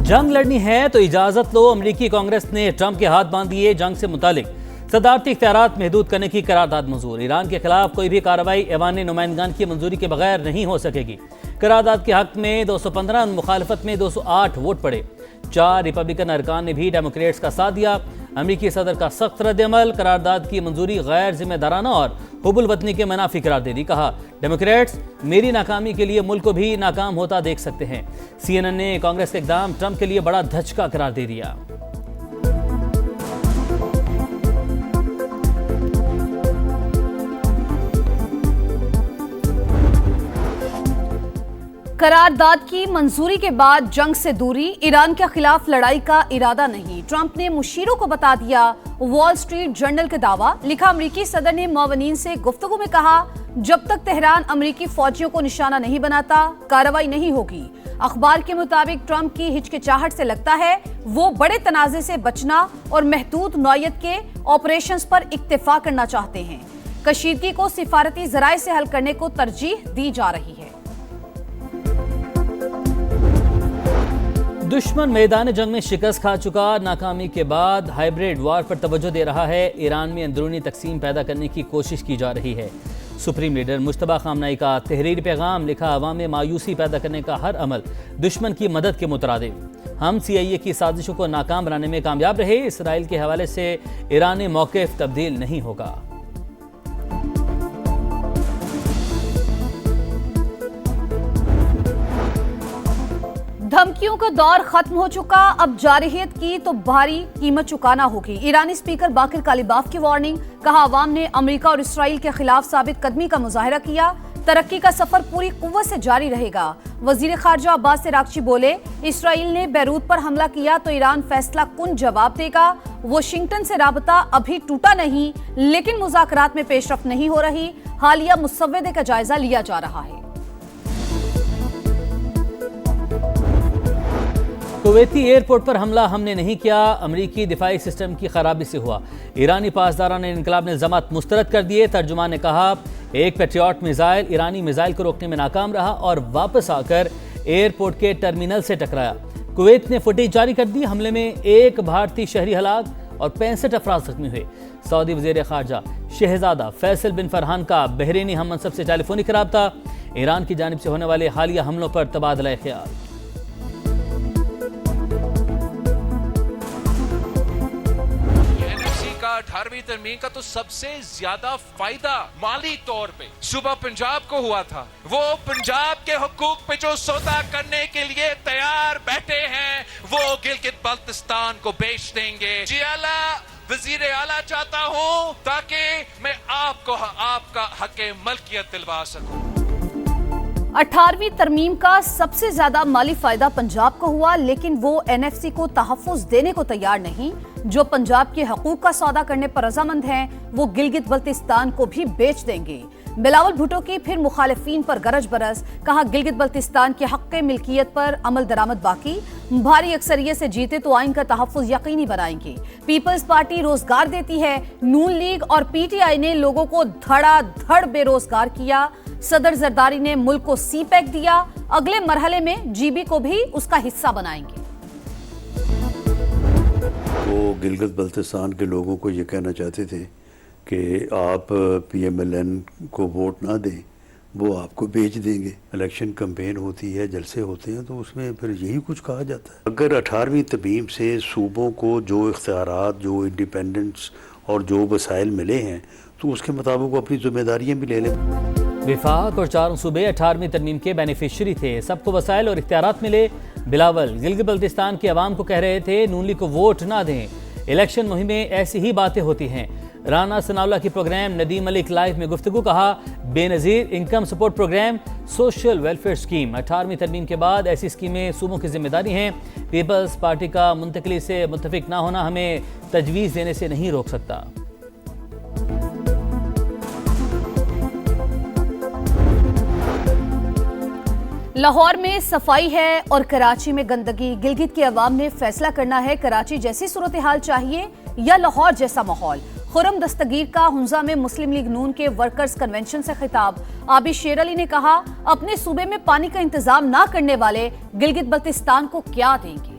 जंग लड़नी है तो इजाजत लो। अमेरिकी कांग्रेस ने ट्रंप के हाथ बांध दिए। जंग से मुतालिक सदारती इख्तियारात महदूद करने की करारदाद मंजूर। ईरान के खिलाफ कोई भी कार्रवाई ऐवान नुमाइंदगान की मंजूरी के बगैर नहीं हो सकेगी। करारदाद के हक में 215, मुखालफत में 208 वोट पड़े। 4 रिपब्लिकन अरकान ने भी डेमोक्रेट्स का साथ दिया। अमेरिकी सदर का सख्त रद्द-ए-अमल। करारदाद की मंजूरी गैर जिम्मेदाराना और हुबुल वतनी के मनाफी करार दे दी। कहा, डेमोक्रेट्स मेरी नाकामी के लिए मुल्क को भी नाकाम होता देख सकते हैं। CNN ने कांग्रेस के इकदाम ट्रंप के लिए बड़ा धचका करार दे दिया। करारदाद की मंजूरी के बाद जंग से दूरी, ईरान के खिलाफ लड़ाई का इरादा नहीं। ट्रंप ने मुशीरों को बता दिया। वॉल स्ट्रीट जर्नल का दावा। लिखा, अमेरिकी सदर ने मौवनीन से गुफ्तगू में कहा, जब तक तेहरान अमेरिकी फौजियों को निशाना नहीं बनाता कार्रवाई नहीं होगी। अखबार के मुताबिक ट्रंप की हिचकिचाहट से लगता है वो बड़े तनाजे से बचना और महदूद नौयत के ऑपरेशंस पर इक्तिफा करना चाहते हैं। कशीदगी को सिफारती जराए से हल करने को तरजीह दी जा रही है। दुश्मन मैदान जंग में शिकस्त खा चुका। नाकामी के बाद हाइब्रिड वार पर तवज्जो दे रहा है। ईरान में अंदरूनी तकसीम पैदा करने की कोशिश की जा रही है। सुप्रीम लीडर मुश्तबा खामनाई का तहरीरी पैगाम। लिखा, अवाम में मायूसी पैदा करने का हर अमल दुश्मन की मदद के मुतरादिफ। हम CIA की साजिशों को नाकाम बनाने में कामयाब रहे। इसराइल के हवाले से ईरानी मौक़िफ़ तब्दील नहीं होगा। धमकियों का दौर खत्म हो चुका। अब जारहियत की तो भारी कीमत चुकाना होगी। ईरानी स्पीकर बाकिर कालिबाफ की वार्निंग। कहा, अवाम ने अमेरिका और इसराइल के खिलाफ साबित कदमी का मुजाहरा किया। तरक्की का सफर पूरी कुव्वत से जारी रहेगा। वजीर खारजा अब्बास अरागची बोले, इसराइल ने बैरूत पर हमला किया तो ईरान फैसला कुन जवाब देगा। वाशिंगटन से राबता अभी टूटा नहीं, लेकिन मुज़ाकरात में पेशरफ्त नहीं हो रही। हालिया मुसव्वदे का जायजा लिया जा रहा है। कुवैती एयरपोर्ट पर हमला हमने नहीं किया, अमरीकी दिफाई सिस्टम की खराबी से हुआ। ईरानी पासदारान इनकलाब ने निज़ामात मुस्तरद कर दिए। तर्जुमान ने कहा, एक पेट्रियट मिसाइल ईरानी मिसाइल को रोकने में नाकाम रहा और वापस आकर एयरपोर्ट के टर्मिनल से टकराया। कुवैत ने फुटेज जारी कर दी। हमले में 1 भारतीय शहरी हलाक और 65 अफराद जख्मी हुए। सऊदी वज़ीर ख़ारजा शहजादा फैसल बिन फरहान का बहरीनी हम मनसब से टेलीफोनिक राब्ता। ईरान की जानिब से होने वाले हालिया हमलों पर तबादला ख्याल। 18वीं तरमीम का तो सबसे ज्यादा फायदा माली तौर पे सुबह पंजाब को हुआ था। वो पंजाब के हुकूक पे जो सौदा करने के लिए तैयार बैठे हैं, वो गिलगित बल्तिस्तान को बेच देंगे। जी आला वजीर आला चाहता हूं ताकि मैं आपको आपका हक मलकियत दिलवा सकूं। 18वीं तरमीम का सबसे ज्यादा माली फायदा पंजाब को हुआ, लेकिन वो NFC को तहफ़्फ़ुज़ देने को तैयार नहीं। जो पंजाब के हकूक का सौदा करने पर रजामंद हैं, वो गिलगित बल्तिस्तान को भी बेच देंगे। बिलावल भुट्टो की फिर मुखालिफिन पर गरज बरस। कहा, गिलगित बल्तिस्तान के हक़ मिल्कियत पर अमल दरामद बाकी। भारी अक्सरियत से जीते तो आइन का तहफ़्फ़ुज़ यकीनी बनाएंगे। पीपल्स पार्टी रोजगार देती है। नून लीग और PTI ने लोगों को धड़ाधड़ बेरोजगार किया। सदर जरदारी ने मुल्क को CPEC दिया। अगले मरहले में GB को भी उसका हिस्सा बनाएंगे। वो गिलगित बल्तिस्तान के लोगों को ये कहना चाहते थे कि आप PMLN को वोट ना दें, वो आपको बेच देंगे। इलेक्शन कैंपेन होती है, जलसे होते हैं, तो उसमें फिर यही कुछ कहा जाता है। अगर 18वीं तरमीम से सूबों को जो इख्तियारात, जो इंडिपेंडेंस और जो वसाइल मिले हैं, तो उसके मुताबिक वो अपनी जिम्मेदारियाँ भी ले लें। विफाक और 4 सूबे 18वीं तरमीम के बेनिफिशरी थे। सबको वसाइल और इख्तियारात मिले। बिलावल गिलगित बल्तिस्तान के अवाम को कह रहे थे, नून लीग को वोट ना दें। इलेक्शन मुहिम में ऐसी ही बातें होती हैं। राना सनाउल्लाह की प्रोग्राम नदीम मलिक लाइव में गुफ्तगू। कहा, Benazir income support programme, social welfare scheme. 18वीं तरमीम के बाद ऐसी स्कीमें सूबों की जिम्मेदारी हैं। पीपल्स पार्टी का मुंतकली से मुत्तफिक ना होना हमें तजवीज़ देने से नहीं रोक सकता। लाहौर में सफाई है और कराची में गंदगी। गिलगित के अवाम ने फैसला करना है, कराची जैसी सूरत हाल चाहिए या लाहौर जैसा माहौल। खुरम दस्तगीर का हुंजा में मुस्लिम लीग नून के वर्कर्स कन्वेंशन से खिताब। आबिद शेर अली ने कहा, अपने सूबे में पानी का इंतजाम ना करने वाले गिलगित बल्तिस्तान को क्या देंगे।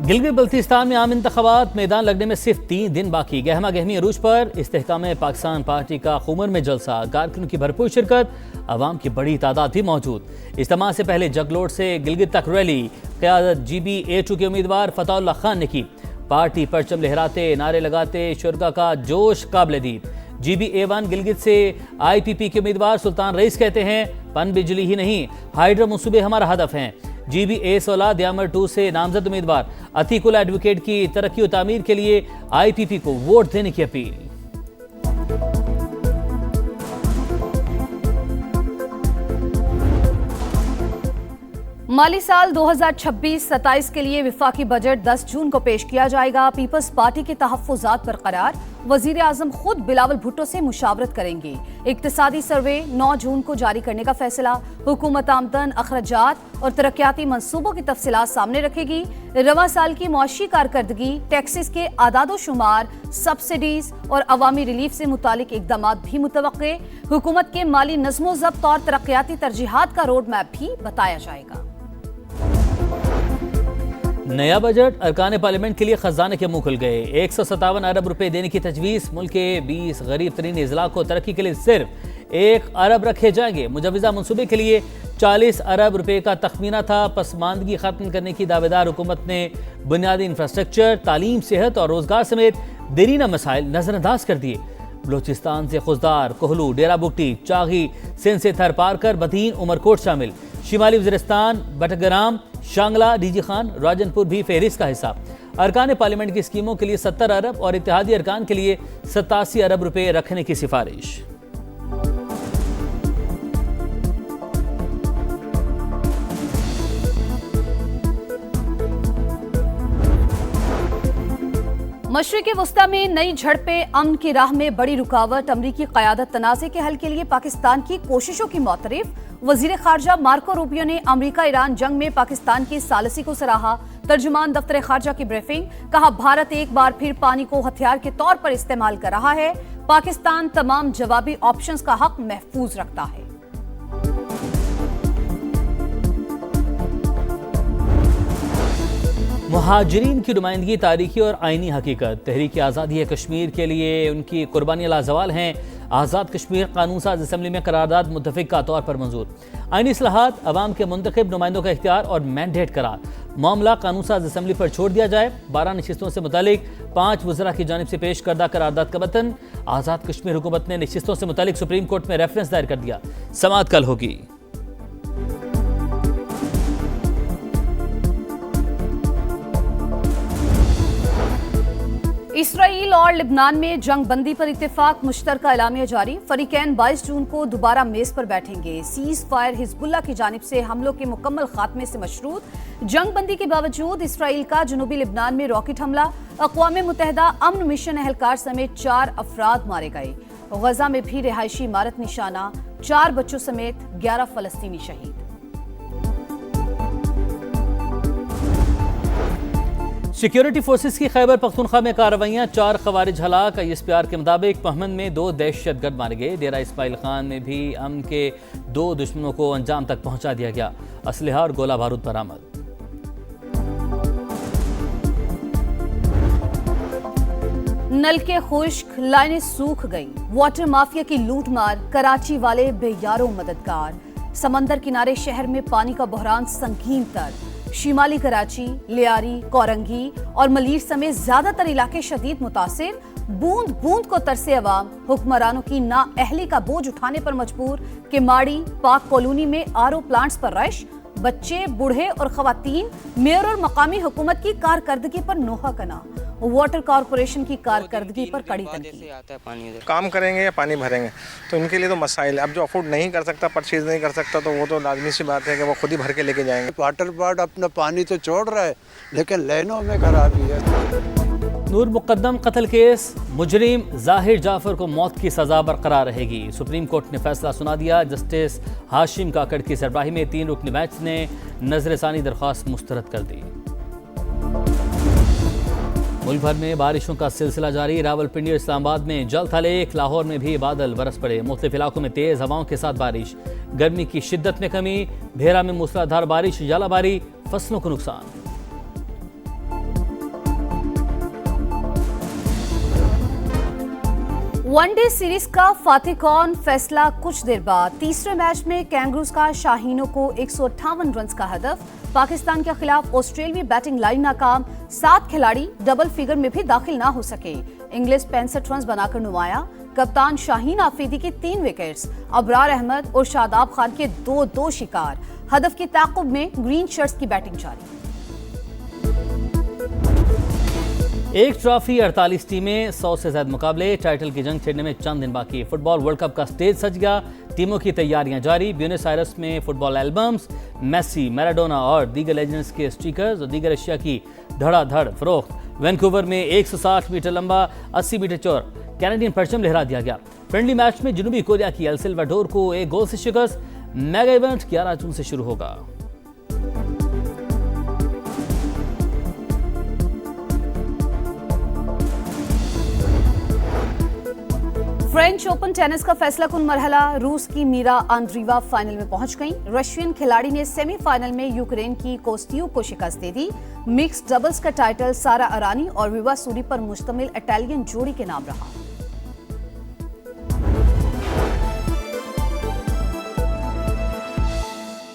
गिलगित बल्तिस्तान में आम इंतखाबात मैदान लगने में सिर्फ 3 दिन बाकी। गहमा गहमी अरूज पर इस्तेहकाम पाकिस्तान पार्टी का खूमर में जलसा, कारकुनों की भरपूर शिरकत, आवाम की बड़ी तादाद भी मौजूद। इज्तिमा से पहले जगलोड से गिलगित तक रैली क़यादत GB-A2 के उम्मीदवार फतहुल्लाह खान ने की। पार्टी परचम लहराते, नारे लगाते शुरका का जोश काबिल-ए-दीद। GB-A1 गिलगित से IPP के उम्मीदवार सुल्तान रईस कहते हैं, पन बिजली ही नहीं, हाइड्रो मंसूबे हमारा हदफ हैं। GB-A16 दयामर 2 से नामजद उम्मीदवार अतीकुल्ला एडवोकेट की तरक्की और तामीर के लिए IPP को वोट देने की अपील। माली साल 2026-27 के लिए विफाकी बजट 10 जून को पेश किया जाएगा। पीपल्स पार्टी के तहफ्फुज़ात बरकरार, वजीर आजम खुद बिलावल भुट्टो से मुशावरत करेंगे। इक्तिसादी सर्वे 9 जून को जारी करने का फैसला। हुकूमत आमदन, अखराजात और तरक्याती मंसूबों की तफसीलात सामने रखेगी। रवा साल की मुआशी कारकर्दगी, टैक्सेस के आदादो शुमार, सब्सिडीज और अवामी रिलीफ से मुतालिक इकदाम भी मुतवक्के। हुकूमत के माली नज़्मो ज़ब्त और तरक्याती तरजीहात का रोड मैप भी बताया जाएगा। नया बजट अरकान पार्लियामेंट के लिए खजाने के मुंह खुल गए। 157 अरब रुपए देने की तजवीज़। मुल्क के 20 गरीब तरीन अजला को तरक्की के लिए सिर्फ 1 अरब रखे जाएंगे। मुजवज़ा मनसूबे के लिए 40 अरब रुपए का तखमीना था। पसमानदगी खत्म करने की दावेदार हुकूमत ने बुनियादी इंफ्रास्ट्रक्चर, तालीम, सेहत और रोजगार समेत देरीना मसाइल नजरअंदाज कर दिए। बलोचिस्तान से खुजदार, कोहलू, डेरा बुगटी, चागी, सिंध से थर पार कर बदीन, उमरकोट शामिल। शिमाली वज़ीरिस्तान, बटग्राम, शांगला, डीजी खान, राजनपुर भी फहरिस्त का हिस्सा। अरकान पार्लियामेंट की स्कीमों के लिए 70 अरब और इत्तेहादी अरकान के लिए 87 अरब रुपए रखने की सिफारिश। मशरिक़ वस्ता में नई झड़पें, अमन की राह में बड़ी रुकावट। अमरीकी क़यादत तनाज़े के हल के लिए पाकिस्तान की कोशिशों की मौतरिफ। वज़ीर ख़ारजा मार्को रूबियो ने अमरीका ईरान जंग में पाकिस्तान की सालसी को सराहा। तर्जुमान दफ्तर ख़ारजा की ब्रीफिंग, कहा भारत एक बार फिर पानी को हथियार के तौर पर इस्तेमाल कर रहा है। पाकिस्तान तमाम जवाबी ऑप्शंस का हक महफूज रखता है। मुहाजिरीन की नुमाइंदगी तारीखी और आइनी हकीकत। तहरीक आज़ादी कश्मीर के लिए उनकी कुर्बानियाँ लाजवाल हैं। आज़ाद कश्मीर कानून साज असम्बली में करारदाद मुत्तफ़िक़ का तौर पर मंजूर। आइनी इस्लाहात, अवाम के मुंतखब नुमाइंदों का इख्तियार और मैंडेट करार। मामला कानून साज असम्बली पर छोड़ दिया जाए। 12 नशिस्तों से मुतालिक 5 वज़रा की जानिब से पेश करदा करारदाद का मतन। आज़ाद कश्मीर हुकूमत ने नशिस्तों से मुतालिक सुप्रीम कोर्ट में रेफरेंस दायर कर दिया। समाअत कल होगी। इसराइल और लिबनान में जंग बंदी पर इत्तेफाक, मुश्तरका एलामिया जारी। फरीकैन 22 जून को दोबारा मेज पर बैठेंगे। सीज फायर हिजबुल्लाह की जानिब से हमलों के मुकम्मल खात्मे से मशरूत। जंग बंदी के बावजूद इसराइल का जनूबी लिबनान में रॉकेट हमला। अक़वाम मुत्तहिदा अमन मिशन एहलकार समेत 4 अफराद मारे गए। गजा में भी रिहायशी इमारत निशाना, 4 बच्चों समेत 11 फलस्तीनी शहीद। सिक्योरिटी फोर्सेस की खैबर पख्तूनख्वा में कार्रवाइयाँ, 4 खवारिज हलाक। ISPR के मुताबिक पहमन में 2 दहशतगर्द मारे गए। डेरा इस्माइल खान में भी अमन के 2 दुश्मनों को अंजाम तक पहुंचा दिया गया। असलहा और गोला बारूद बरामद। नलके खुश्क, लाइनें सूख गई। वाटर माफिया की लूट मार, कराची वाले बेयारों मददगार। समंदर किनारे शहर में पानी का बहरान संगीन तर। शिमाली कराची, लियारी, कोरंगी और मलीर समेत ज्यादातर इलाके शदीद मुतासिर। बूंद बूंद को तरसे अवाम, हुक्मरानों की नाअहली का बोझ उठाने पर मजबूर। केमाड़ी, पाक कॉलोनी में RO प्लांट्स पर रश। बच्चे, बूढ़े और खवातीन मेयर और मकामी हुकूमत की कारकर्दगी पर नोहा कना। वाटर कॉरपोरेशन की कारकर्दगी पर कड़ी तनकीद। काम करेंगे या पानी भरेंगे, तो इनके लिए तो मसाइल। अब जो अफोर्ड नहीं कर सकता, परचेज नहीं कर सकता, तो वो तो लाजमी सी बात है कि वो खुद ही भर के लेके जाएंगे। वाटर बोर्ड अपना पानी तो छोड़ रहा है, लेकिन लाइनों में खराबी है। नूर मुकद्दम कत्ल केस, मुजरिम जाहिर जाफर को मौत की सजा बरकरार रहेगी। सुप्रीम कोर्ट ने फैसला सुना दिया। जस्टिस हाशिम काकड़ की सरबराही में 3 रुकनी बेंच ने नजरसानी दरख्वास्त मुस्तरद कर दी। मुल्क भर में बारिशों का सिलसिला जारी। रावलपिंडी और इस्लामाबाद में जल था लेक, लाहौर में भी बादल बरस पड़े। मुख्तलिफ इलाकों में तेज हवाओं के साथ बारिश। गर्मी की शिद्दत में कमी। भेरा में मूसलाधार बारिश, जालाबारी, फसलों को नुकसान। वनडे सीरीज का फातिह कौन फैसला कुछ देर बाद। तीसरे मैच में कैंगरूज का शाहीनों को 158 रन का हदफ। पाकिस्तान के खिलाफ ऑस्ट्रेलियाई बैटिंग लाइन नाकाम। 7 खिलाड़ी डबल फिगर में भी दाखिल ना हो सके। इंग्लिश 65 रन बनाकर नुमाया। कप्तान शाहीन आफरीदी की 3 विकेट्स। अबरार अहमद और शादाब खान के 2-2 शिकार। हदफ की ताक़ुब में ग्रीन शर्ट्स की बैटिंग जारी। एक ट्रॉफी 48 टीमें 100 से ज्यादा मुकाबले। टाइटल की जंग छिड़ने में चंद दिन बाकी। फुटबॉल वर्ल्ड कप का स्टेज सज गया। टीमों की तैयारियां जारी। ब्यूनस आयर्स में फुटबॉल एल्बम्स, मेसी, मैराडोना और दीगर लेजेंड्स के स्टिकर्स और दीगर अशिया की धड़ाधड़ फरोख्त। वैंकूवर में 160 मीटर लंबा 80 मीटर चौड़ा कैनेडियन परचम लहरा दिया गया। फ्रेंडली मैच में जनूबी कोरिया की एल साल्वाडोर को 1 गोल से शिकस्त। मेगा इवेंट 11 जून से शुरू होगा। फ्रेंच ओपन टेनिस का फैसला कुन मरहला। रूस की मीरा आंद्रीवा फाइनल में पहुंच गईं। रशियन खिलाड़ी ने सेमीफाइनल में यूक्रेन की कोस्तियुक को शिकस्त दे दी। मिक्स्ड डबल्स का टाइटल सारा अरानी और विवा सूरी पर मुश्तमिल इटालियन जोड़ी के नाम रहा।